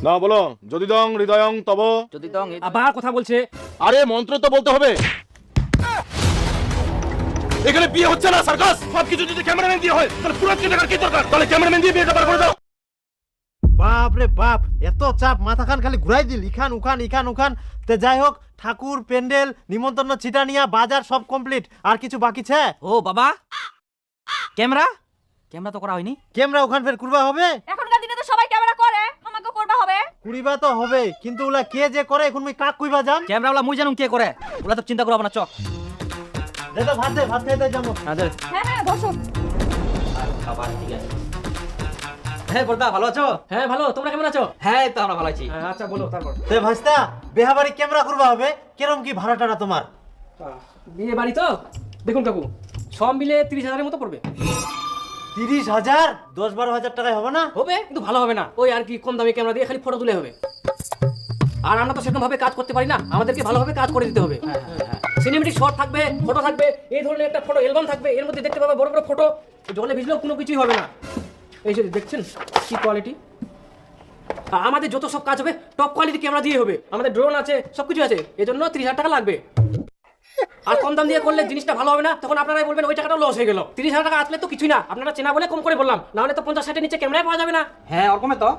না বলো। যদি দং হৃদয়ং তব। যদি দং আবার কথা বলছে। আরে মন্ত্র তো বলতে হবে। এখানে বিয়ে হচ্ছে না সার্কাস। সবকিছু যদি ক্যামেরাম্যান দিয়ে হয় তাহলে পুরো টাকার কি দরকার? তাহলে ক্যামেরাম্যান দিয়ে বিয়েটা বার করে দাও। বাপ রে বাপ, এত চাপ, মাথা খান খালি ঘুরাই দিল, ইখান উখান ইখান উখান। তে যাই হোক, ঠাকুর, প্যান্ডেল, নিমন্ত্রণ, ছিটানিয়া, বাজার সব কমপ্লিট। আর কিছু বাকি ছে? ও বাবা, ক্যামেরা তো করা হয়নি। ক্যামেরা ওখান ফের কুড়বা হবে? এখনকার দিনে তো সবাই ক্যামেরা করে, আমাকে করবা হবে। কুড়িবা তো হবে, কিন্তু ওলা কে যে করে এখন মুই কাক কইবা যাম? ক্যামেরা ওলা মুই জানুম কে করে, ওলা তো চিন্তা করব না। চ দে তো ভাত খেতে যাবো। হ্যাঁ হ্যাঁ বসো। খাবার ঠিক আছে। হ্যাঁ বড়দা, ভালো আছো? হ্যাঁ ভালো, তোমরা কেমন আছো? হ্যাঁ তো আমরা ভালো আছি। আচ্ছা বলো তারপর। তে ভাইস্তা, বিয়া বাড়ি ক্যামেরা করবা হবে, কিরম কি ভাড়া টাড়া তোমার? বিয়ে বাড়ি তো দেখুন কাকু, সব মিলে 30,000-এর মতো পড়বে। 30,000? 10-12,000 টাকায় হবে না? হবে, কিন্তু ভালো হবে না। ওই আর কি, কম দামি ক্যামেরা দিয়ে খালি ফটো তুলে হবে। আর আমরা তো সেরকম ভাবে কাজ করতে পারি না, আমাদেরকে ভালোভাবে কাজ করে দিতে হবে। সিনেমেটিক শট থাকবে, ফটো থাকবে, এই ধরনের একটা ফটো অ্যালবাম থাকবে, এর মধ্যে দেখতে পাবে বড় বড় ফটো। জলে ভিজলেও কোনো কিছুই হবে না। এই যে দেখছেন কি কোয়ালিটি। আমাদের যত সব কাজ হবে টপ কোয়ালিটি ক্যামেরা দিয়ে হবে। আমাদের ড্রোন আছে, সবকিছু আছে, এজন্য 30,000 টাকা লাগবে। আর কম দাম দিয়ে করলে জিনিসটা ভালো হবে না, তখন আপনারাই বলবেন ওই টাকাটা লস হয়ে গেল। 30,000 টাকা আসলে তো কিছুই না, আপনারা চেনা বলে কম করে বললাম, না হলে তো 50-60-এর নিচে ক্যামেরায় পাওয়া যাবে না। হ্যাঁ ওরকমই তো।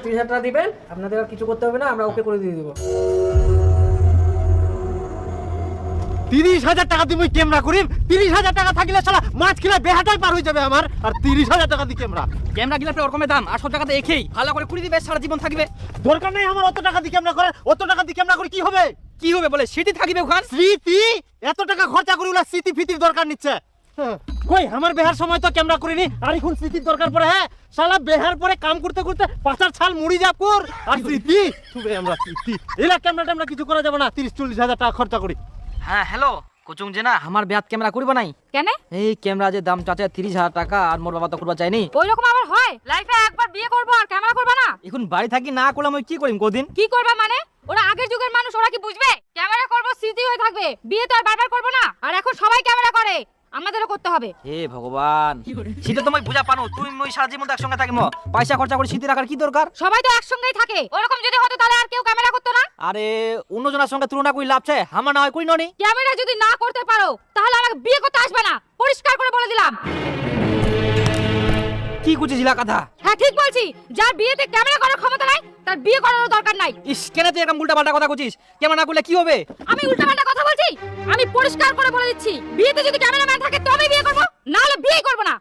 30,000 টাকা দিবেন, আপনাদের আর কিছু করতে হবে না, আমরা ওকে করে দিয়ে দেবো। 30,000 টাকা দিয়ে মুই ক্যামেরা করিম? 30,000 টাকা থাকলে শালা মাছ কিনা বেহাটাই পার হয়ে যাবে আমার। আর 30,000 টাকা দিয়ে ক্যামেরা? ক্যামেরা গিলার ওরকমের দাম, আর সব টাকাতে একেই ভালো করে কুড়ি দিবে, সারা জীবন থাকবে। দরকার নেই আমার অত টাকা দিয়ে ক্যামেরা করার। অত টাকা দিয়ে ক্যামেরা করে কি হবে? কি হবে বলে, স্মৃতি থাকবে ওখান। স্মৃতি? এত টাকা খরচা করে ওলা স্মৃতি ফিতির দরকার নিচ্ছে? কই আমার বেহার সময় তো ক্যামেরা করিনি, আর এখন স্মৃতির দরকার পড়ে? হ্যাঁ শালা বেহার পরে কাম করতে করতে পাঁচার ছাল মুড়ি যা কর, আর স্মৃতি তুবে আমরা স্মৃতি এলা ক্যামেরা ট্যামেরা কিছু করা যাবে না। 30-40,000 টাকা খরচা করি। হ্যাঁ হ্যালো কোচুং যে না, আমার ব্যাট ক্যামেরা করবো নাই। কেন? এই ক্যামেরা যে দাম চাচা 30,000 টাকা, আর মোর বাবা তো করবা চাইনি। ওই রকম আবার হয়? লাইফে একবার বিয়ে করবো আর ক্যামেরা করবা না? এখন বাড়ি থাকি না করলাম, ওই কি করিম কদিন? কি করবা মানে? ওরা আগের যুগের মানুষ, ওরা কি বুঝবে? ক্যামেরা করবো, স্মৃতি হয়ে থাকবে, বিয়ে তো আর বারবার করবো না। আর এখন সবাই ক্যামেরা করে, আমাদেরও করতে হবে। হে ভগবান, সেটা তুমি বুঝা পানো, তুই মই সারা জীবন একসঙ্গে থাকিম, পয়সা খরচা করে স্মৃতি রাখার কি দরকার? সবাই তো একসঙ্গেই থাকে, ওরকম যদি হতো তাহলে আর কেউ ক্যামেরা করতো না। আরে অন্যজনের সঙ্গে তুলনা করি লাভ আছে, আমার না হয় করি ননি। ক্যামেরা যদি না করতে পারো তাহলে আমাকে বিয়ে করতে আসবে না, পরিষ্কার করে বলে দিলাম। কি কুচিছিলা কথা? হ্যাঁ ঠিক বলছি, যার বিয়েতে ক্যামেরা করার ক্ষমতা নাই তার বিয়ে করার দরকার নাই। ইস, কেন তুই এরকম উল্টা পাল্টা কথা কুচিস? ক্যামেরা না করলে কি হবে? আমি উল্টাপাল্টা কথা বলছি? আমি পরিষ্কার করে বলে দিচ্ছি, বিয়েতে যদি ক্যামেরাম্যান থাকে তবেই বিয়ে করব, না হলে বিয়ে করব না।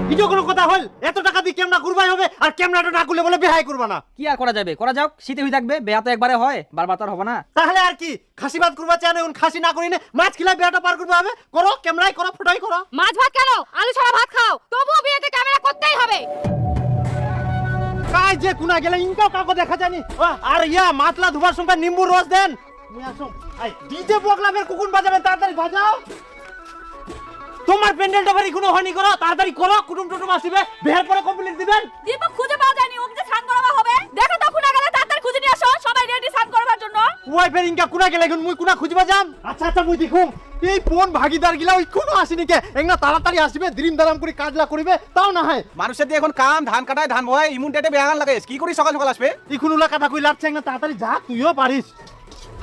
ভিডিও কোনো কথা হল? এত টাকা দিয়ে ক্যামেরা করবাই হবে, আর ক্যামেরাটা না করলে বলে বেহাই করবা না? কি আর করা যাবে, করা যাক, শীতে হয়ে থাকবে, বেয়া তো একবারে হয়, বারবার তো আর হবে না। তাহলে আর কি, খাসি ভাত করবা চাই না? এখন খাসি না করি না, মাছ খিলা বেহাটা পার করবা হবে? করো, ক্যামেরাই করো, ফটোই করো। মাছ ভাত কেন, আলু ছাড়া ভাত খাও, তবুও বিয়েতে ক্যামেরা করতেই হবে। কাজ যে কুনা গেলে ইনকাও কাকো দেখা জানি। আর ইয়া মাতলা ধুবার সঙ্গে নিম্বু রস দেন। নিয়ে আসো। আই ডিজে বগলাবের কুকুন বাজাবেন, তাড়াতাড়ি বাজাও। তোমার প্যান্ডেলটা বাড়ি কোনো হয়নি, করো তাড়াতাড়ি করো, কুটুম টুটুম আসবে, বের পরে কমপ্লিট দিবেন। দীপক খুঁজে পাওয়া যায়নি, ওকে যে স্নান করাবা হবে। দেখো তো কুনা গেলে তাড়াতাড়ি খুঁজে নিয়ে আসো, সবাই রেডি স্নান করবার জন্য। ওই ফের ইনকা কুনা গেলে এখন মুই কুনা খুঁজবা যাম? আচ্ছা আচ্ছা মুই দেখুম এই কোন ভাগিদার গিলা ওই কোনো আসেনি কে, একনা তাড়াতাড়ি আসবে, দ্রিম দারাম করে কাজলা করিবে, তাও না হয়। মানুষের দিয়ে এখন কাম, ধান কাটায়, ধান বয়, ইমুন ডেটে বেহান লাগে, কি করি সকাল সকাল আসবে? এখন ওলা কথা কই লাগছে, একনা তাড়াতাড়ি যা, তুইও পারিস।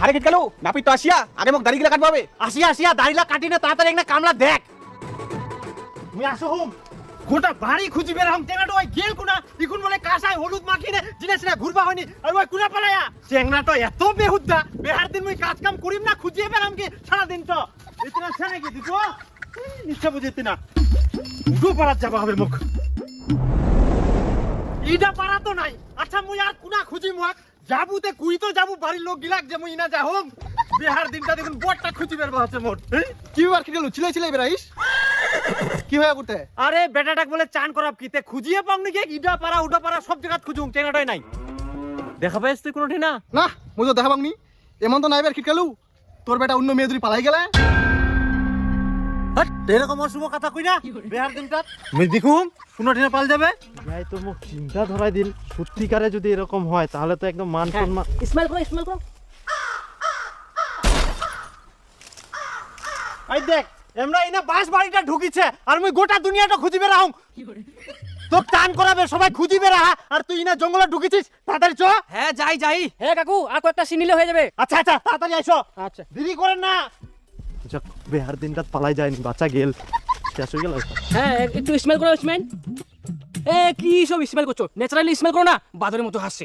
আরে কি গেলো নাপি তো আসিয়া, আগে মোক দাড়ি গিলা কাটবো হবে। আসিয়া আসিয়া দাড়িলা কাটি না, তাড়াতাড়ি একনা কামলা দেখ। মুই আসো হুম, গোটা বাড়ি খুঁজিবে রাম, টেঙ্গাটো ওই গেল কুনা, ইকুন বলে কাঁসাই হলুদ মাখিনে জিনিস না ঘুরবা হয়নি, আর ওই কুনা পালায়া চেংনাটো এত বেহুদ্দা। বেহার দিন মুই কাজ কাম করিম না, খুঁজিয়ে বেরাম কি সারা দিন? তো ইতনা ছেনে কি দিছো নিশ্চয় বুঝিতে না, উডু পারাত যাবা হবে মুখ, ইডা পারা তো নাই। আচ্ছা মুই আর কুনা খুঁজি মুখ যাবুতে কুই তো যাবু, বাড়ির লোক গিলাক যে মুই না যা হোম। বেহার দিনটা দেখুন বড়টা খুঁজি বেরবা হচ্ছে মোট। কি আর কি গেলো, ছিলে ছিলে বেরাইস কি হয়ে করতে? আরে বেটাটাক বলে চান করাব কিতে খুঁজিয়ে পাও নাকি? ইডা পারা উডা পারা সব জায়গা খুঁজুম, চেনাটাই নাই। দেখা পাইস তুই কোনোটি না? না মুই তো দেখা পাবনি, এমন তো নাই বের খিটকালু, তোর বেটা অন্য মেয়ে দুই পালাই গেলে। হট এরকম অশুভ কথা কই না বেহার দিনটা। মুই দেখুম কোনোটি না পাল যাবে। যাই তো মুখ চিন্তা ধরাই দিল, সত্যিকারে যদি এরকম হয় তাহলে তো একদম মান সম্মান। স্মাইল করো, স্মাইল করো। আই দেখ আমরা ইনা বাস বাড়িটা ঢুকিছে, আর মুই গোটা দুনিয়াটা খুঁজিবে রাহুম। তো টান করাবে সবাই খুঁজিবে রা, আর তুই না জঙ্গলে ঢুকেছিস, তাড়াতাড়ি চ। হ্যাঁ যাই যাই। হ্যাঁ কাকু, আর কয়েকটা সিন নিলে হয়ে যাবে। আচ্ছা আচ্ছা তাড়াতাড়ি আইসো, আচ্ছা দেরি করেন না। যাক বেহার দিনটা পালাই যায়নি, বাচ্চা গেল, শেষ হয়ে গেল। হ্যাঁ একটু স্মেল করো, স্মেল। এ কি সব স্মেল করছো? ন্যাচারালি স্মেল করো না, বাদরের মতো হাসছে।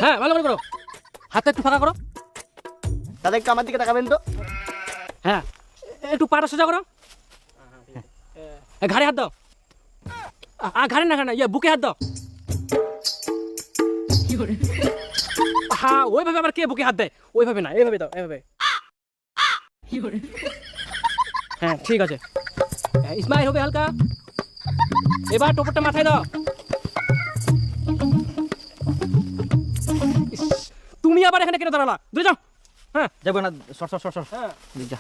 হ্যাঁ ভালো করে করো, হাতটা একটু ফাঁকা করো। দাদা একটু আমার দিকে তাকাবেন তো। হ্যাঁ একটু পাটা সোজা করো, ঘাড়ে হাত দাও। ঘাড়ে না, ঘাড়ে না, বুকে হাত দাও। হ্যাঁ ওইভাবে আবার কে বুকে হাত দেয়? ওইভাবে না, এইভাবে দাও, এইভাবে। হ্যাঁ ঠিক আছে, স্মাইল হবে হালকা। এবার টোপরটা মাথায় দাও। ইস, তুমি আবার এখানে কেন দাঁড়ালা? দূরে যাও। হ্যাঁ যাবো না, সর সর সর সর। হ্যাঁ যা।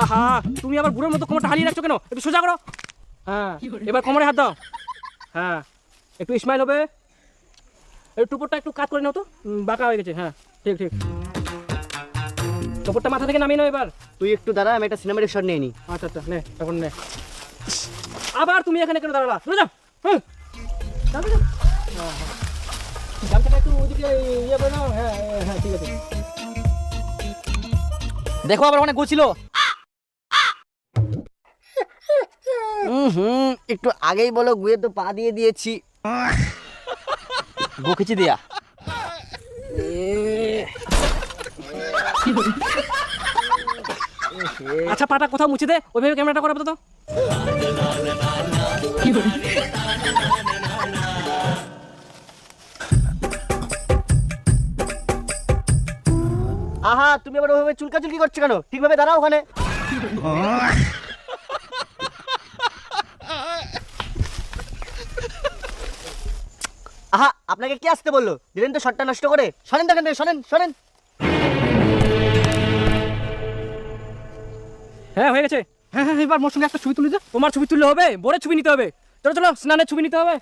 আহা, তুমি আবার বুড়োর মতো কোমরটা হারিয়ে রাখছো কেন? একটু সোজা করো। হ্যাঁ এবার কোমরে হাত দাও। হ্যাঁ একটু স্মাইল হবে। একটু টুপরটা একটু কাট করে নাও তো, বাঁকা হয়ে গেছে। হ্যাঁ ঠিক ঠিক, টুপরটা মাথা থেকে নামিয়ে নাও এবার। তুই একটু দাঁড়া, আমি একটা সিনেমাটিক শট নিয়ে নি। আচ্ছা আচ্ছা নে, এখন নে। আবার তুমি এখানে কেন দাঁড়ালা? দূরে যাও। হুম যাও, যাও। হ্যাঁ হ্যাঁ, গামছাটা একটু ওইদিকে ইয়ে করে নাও। হ্যাঁ হ্যাঁ ঠিক আছে। দেখো আবার অনেক গোছিল। একটু আগেই বলো, গুয়ে তো পা দিয়ে দিয়েছি। গোখিচি দিয়া। আচ্ছা পাটা কোথাও মুছে দে, ওইভাবে ক্যামেরাটা করাবো তো। আহা, তুমি আবার ওইভাবে চুলকাচুলকি করছো কেন? ঠিকভাবে দাঁড়াও ওখানে। আহা, আপনাকে কে আসতে বললো? দিলেন তো শটটা নষ্ট করে। শোনেন দেখেন, শোনেন শোনেন। হ্যাঁ হয়ে গেছে। হ্যাঁ হ্যাঁ, এবার মোর সঙ্গে একটা ছবি তুলে যা। তোমার ছবি তুললে হবে? বোরের ছবি নিতে হবে। চলো চলো, স্নানের ছবি নিতে হবে।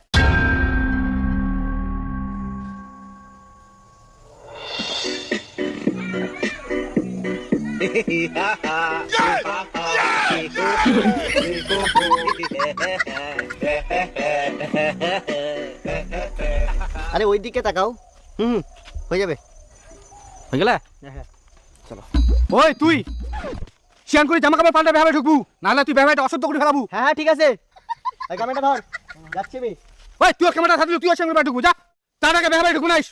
আরে ওই দিকে তাকাও। হয়ে যাবে। হয়ে গেলে? ওই তুই শিয়ান করে জামা কাপড় পাল্টা বেহাবে ঢুকবু, নাহলে তুই বেহাবাইটা অশুদ্ধ করে ফেলাবু। হ্যাঁ হ্যাঁ ঠিক আছে, এই ক্যামেরাটা ধর, যাচ্ছি আমি। ওই তুই ক্যামেরা থাকলে তুই শিয়ান করে ঢুকবু, যা। তার আগে বেহাবাই ঢুকু নাইস।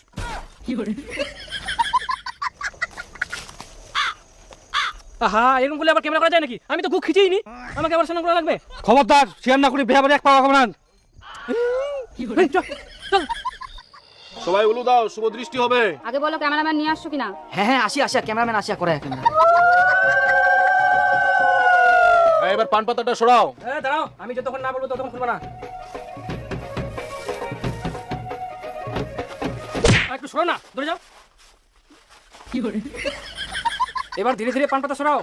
আহা, এরকম করলে আবার ক্যামেরা করা যায় নাকি? আমি তো গুক খিচেই নি, আমাকে আবার স্নান করা লাগবে? খবরদার শিয়ান না করে বেহাবাই এক পাওয়া খাবো না। এই, চল চল। সবাই উলু দাও, শুভ দৃষ্টি হবে। আগে বলো ক্যামেরাম্যান নিয়ে আসছো কিনা। হ্যাঁ হ্যাঁ আসি আসি, ক্যামেরাম্যান আসিয়া করে ক্যামেরা। এবার পান পাতাটা সরাও। হ্যাঁ দাঁড়াও, আমি যতক্ষণ না বলবো ততক্ষণ খুলবো না। একটু সরো না, দূরে যাও। এবার ধীরে ধীরে পান পাতা সরাও।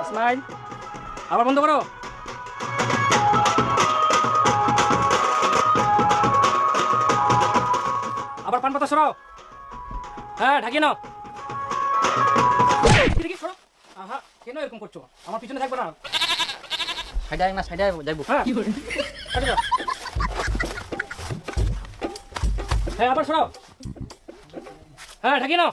স্মাইল, আবার বন্ধ করো। আবার পান পাতা সরাও। হ্যাঁ ঢাকিয়ে নাও। সরো। আহা, কেন এরকম করছো? আমার পিছনে থাকবে না। সাইডে আয় না, সাইডে যাইবো। হ্যাঁ আরে যাও। হ্যাঁ আবার সরাও। হ্যাঁ ঢাকিয়ে নাও।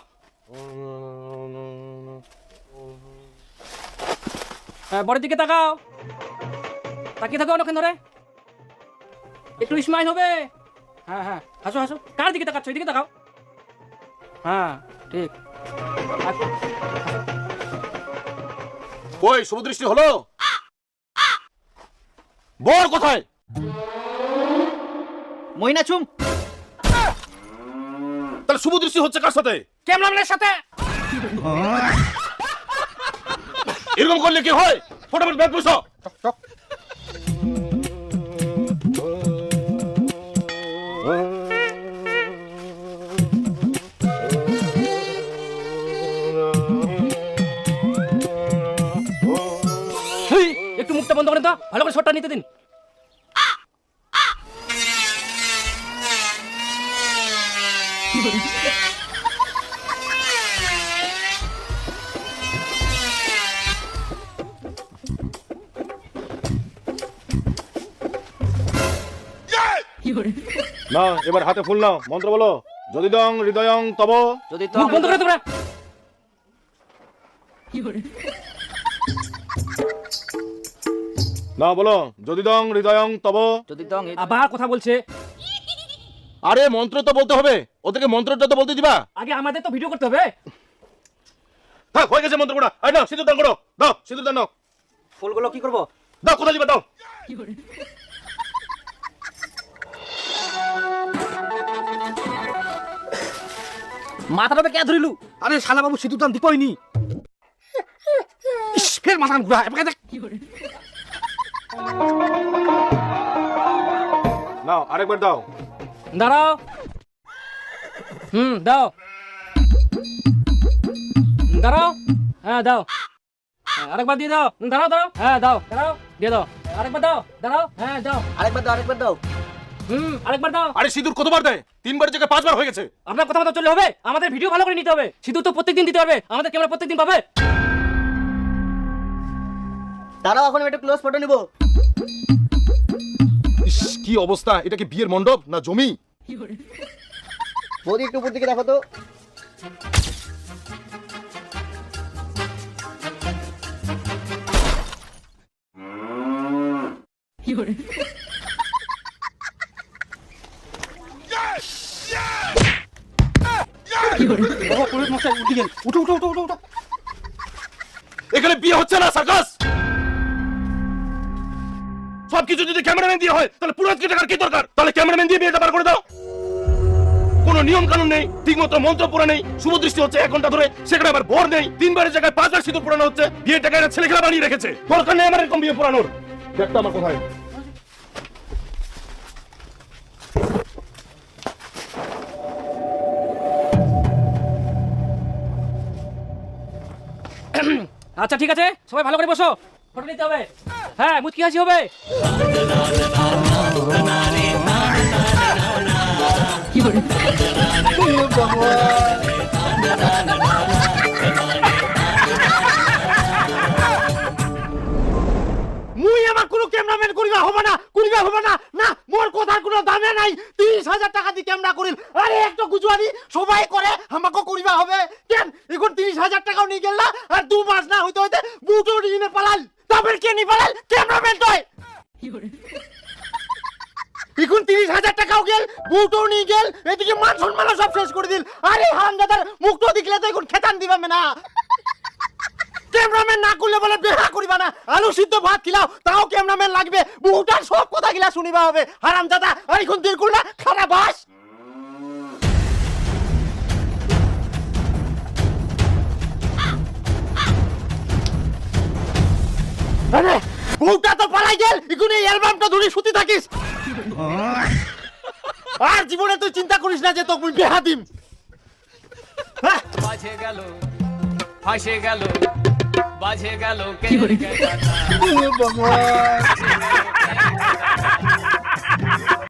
হ্যাঁ বড়ের দিকে তাকাও, তাকিয়ে থাকো অনেকক্ষণ ধরে। একটু স্মাইল হবে। হ্যাঁ হ্যাঁ হাসো হাসো। কার দিকে তাকাচ্ছ? এদিকে তাকাও। হ্যাঁ ঠিক। ওই শুভ দৃষ্টি হলো? বর কোথায়? মইনা চুম। তাহলে শুভ দৃষ্টি হচ্ছে কার সাথে? ক্যামেরাম্যানের সাথে। এরকম করলে কি হয়? ফটাফট ব্যাগ বসো। একটু মুখটা বন্ধ করেন তো, ভালো করে শটটা নিতে দিন। না এবার হাতে ফুল নাও, মন্ত্র বলো। যদি দং হৃদয়ং তব। যদি মুখ বন্ধ করে তোমরা। না বলো, যদি দং হৃদয়ং তব। যদি তং আবার কথা বলছে। আরে মন্ত্র তো বলতে হবে, ওদেরকে মন্ত্রটা তো বলতে দিবা। আগে আমাদের তো ভিডিও করতে হবে। থাক, হয়ে গেছে মন্ত্র করা। আরে নাও সিঁদুর দান করো, দাও সিঁদুর দান নাও। ফুলগুলো কি করব? দাও, কোথায় দিবা দাও। মাথাটা কে ধরিলু? আরে শালা বাবু সিঁদুর দান দিপইনি। ইস, ফের মাথা ঘুরা এবারে দেখ। নাও আরেকবার দাও। দাঁড়াও। দাও। দাঁড়াও। হ্যাঁ দাও। হ্যাঁ, আরেকবার দিয়ে দাও। দাঁড়াও দাঁড়াও। হ্যাঁ দাও। দাঁড়াও। দিয়ে দাও। আরেকবার দাও। দাঁড়াও। হ্যাঁ দাও। আরেকবার দাও, আরেকবার দাও। আরেকবার দাও। আরে সিঁদুর কতবার দেয়? 3 বার জায়গায় 5 বার হয়ে গেছে। আপনার কথা মতো চললে হবে? আমাদের ভিডিও ভালো করে নিতে হবে। সিঁদুর তো প্রত্যেকদিন দিতে হবে। আমাদের ক্যামেরা প্রত্যেকদিন পাবে। দাঁড়াও, এখন একটা ক্লোজ ফটো নিব। ইস, কি অবস্থা! এটা কি বিয়ের মণ্ডপ না জমি? বৌদি একটু উপর দিকে দেখো তো। বাবা পুরো মশাই উঠে গেল। উঠো উঠো উঠো উঠো উঠো। এখানে বিয়ে হচ্ছে না, সার্কাস। সবকিছু যদি ক্যামেরাম্যান দিয়ে হয় তাহলে পুরোহিতকে টাকার কি দরকার? তাহলে ক্যামেরাম্যান দিয়ে বিয়েটা বার করে দাও। কোনো নিয়ম কানুন নেই, ঠিকমতো মন্ত্র পড়া নেই, শুভ দৃষ্টি হচ্ছে 1 ঘন্টা ধরে, সেখানে আবার বর নেই, 3 বারের জায়গায় 5 বার সিঁদুর পড়ানো হচ্ছে। বিয়েটাকে একটা ছেলে খেলা বানিয়ে রেখেছে। দরকার নেই আমার এরকম বিয়ে পড়ানোর। দেখতো আমার কোথায়। আচ্ছা ঠিক আছে, সবাই ভালো করে বসো। ফটো নিতে হবে। হ্যাঁ, মুচকি হাসি হবে। মুই আমার কোনো ক্যামেরাম্যান করিবা হবে না, করিবা হবে না। না, মোর কথার কোনো দামে নাই। 30,000 টাকা দিয়ে ক্যামেরা করিল। আরে একটা গুজুয়ারি সবাই করে, আমাকে করিবা হবে কেন? এখন 30,000 টাকাও নিয়ে গেল না, আর 2 মাস না হইতে হইতে বুটো নিয়ে পালাল। তারপর কে নি পালাল? ক্যামেরাম্যান তো এখন 30,000 টাকাও গেল, বুটো নিয়ে গেল, এদিকে মান সম্মান সব শেষ করে দিল। আরে হারামজাদার মুখটো দেখলে তো এখন খেতান দিবা না। ক্যামেরাম্যান না করলে বলে বেহা করিবা না। আলু সিদ্ধ ভাত খিলাও, তাও ক্যামেরাম্যান লাগবে। বহুটার সব কথা গিলা শুনিবা হবে। হারামজাদা, আর এখন দিন করলা খারাপ বাস। আরে বউটা তো পালাই গেল, এখন এই অ্যালবামটা ধরে শুতে থাকিস। আর জীবনে তুই চিন্তা করিস না যে তোকে বেহা দিম। বাজে গেল, ফাঁসে গেল, বাজে গেল, কে